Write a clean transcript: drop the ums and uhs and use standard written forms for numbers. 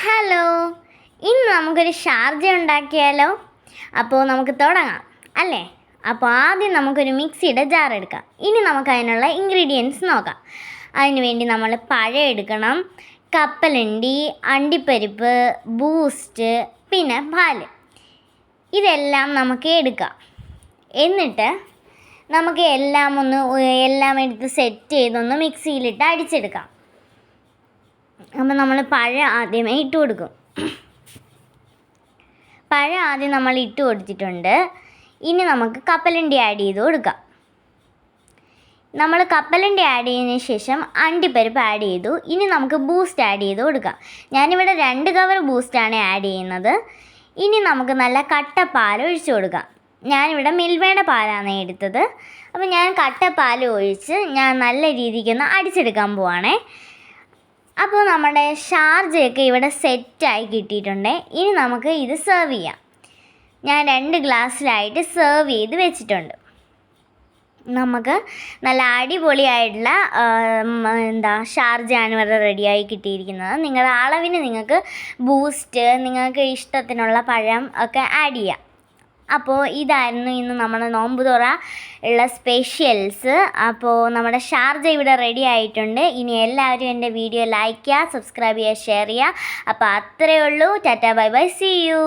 Hello, ഇന്ന് നമുക്കൊരു Sharjah ഉണ്ടാക്കിയാലോ? അപ്പോൾ നമുക്ക് തുടങ്ങാം അല്ലേ? അപ്പോൾ ആദ്യം നമുക്കൊരു മിക്സിയുടെ ജാർ എടുക്കാം. ഇനി നമുക്ക് അതിനുള്ള ഇൻഗ്രീഡിയൻസ് നോക്കാം. അതിന് വേണ്ടി നമ്മൾ പഴം എടുക്കണം, കപ്പലണ്ടി, അണ്ടിപ്പരിപ്പ്, ബൂസ്റ്റ്, പിന്നെ പാല്. ഇതെല്ലാം നമുക്ക് എടുക്കാം. എന്നിട്ട് നമുക്ക് എല്ലാം എടുത്ത് സെറ്റ് ചെയ്തൊന്ന് മിക്സിയിലിട്ട് അടിച്ചെടുക്കാം. അപ്പോൾ നമ്മൾ പഴം ആദ്യമേ ഇട്ട് കൊടുക്കും. പഴം ആദ്യം നമ്മൾ ഇട്ട് കൊടുത്തിട്ടുണ്ട്. ഇനി നമുക്ക് കപ്പലണ്ടി ആഡ് ചെയ്ത് കൊടുക്കാം. നമ്മൾ കപ്പലണ്ടി ആഡ് ചെയ്തതിന് ശേഷം അണ്ടിപ്പരിപ്പ് ആഡ് ചെയ്തു. ഇനി നമുക്ക് ബൂസ്റ്റ് ആഡ് ചെയ്ത് കൊടുക്കാം. ഞാനിവിടെ 2 കവർ ബൂസ്റ്റാണ് ആഡ് ചെയ്യുന്നത്. ഇനി നമുക്ക് നല്ല കട്ട പാൽ ഒഴിച്ച് കൊടുക്കാം. ഞാനിവിടെ മിൽമയുടെ പാലാണ് എടുത്തത്. അപ്പോൾ ഞാൻ കട്ട പാൽ ഒഴിച്ച് ഞാൻ നല്ല രീതിക്കൊന്ന് അടിച്ചെടുക്കാൻ പോവാണേ. അപ്പോൾ നമ്മുടെ ഷാർജയൊക്കെ ഇവിടെ സെറ്റായി കിട്ടിയിട്ടുണ്ട്. ഇനി നമുക്ക് ഇത് സെർവ് ചെയ്യാം. ഞാൻ 2 ഗ്ലാസ്സിലായിട്ട് സെർവ് ചെയ്ത് വെച്ചിട്ടുണ്ട്. നമുക്ക് നല്ല അടിപൊളിയായിട്ടുള്ള ഷാർജയാണ് ഇവിടെ റെഡിയായി കിട്ടിയിരിക്കുന്നത്. നിങ്ങളുടെ അളവിന് നിങ്ങൾക്ക് ബൂസ്റ്റ്, നിങ്ങൾക്ക് ഇഷ്ടത്തിനുള്ള പഴം ഒക്കെ ആഡ് ചെയ്യാം. അപ്പോൾ ഇതായിരുന്നു ഇന്ന് നമ്മുടെ നോമ്പ് തുറ ഉള്ള സ്പെഷ്യൽസ്. അപ്പോൾ നമ്മുടെ ഷാർജ ഇവിടെ റെഡി ആയിട്ടുണ്ട്. ഇനി എല്ലാവരും എൻ്റെ വീഡിയോ ലൈക്ക് ചെയ്യുക, സബ്സ്ക്രൈബ് ചെയ്യുക, ഷെയർ ചെയ്യുക. അപ്പോൾ അത്രയേ ഉള്ളൂ. Tata, bye bye, see U.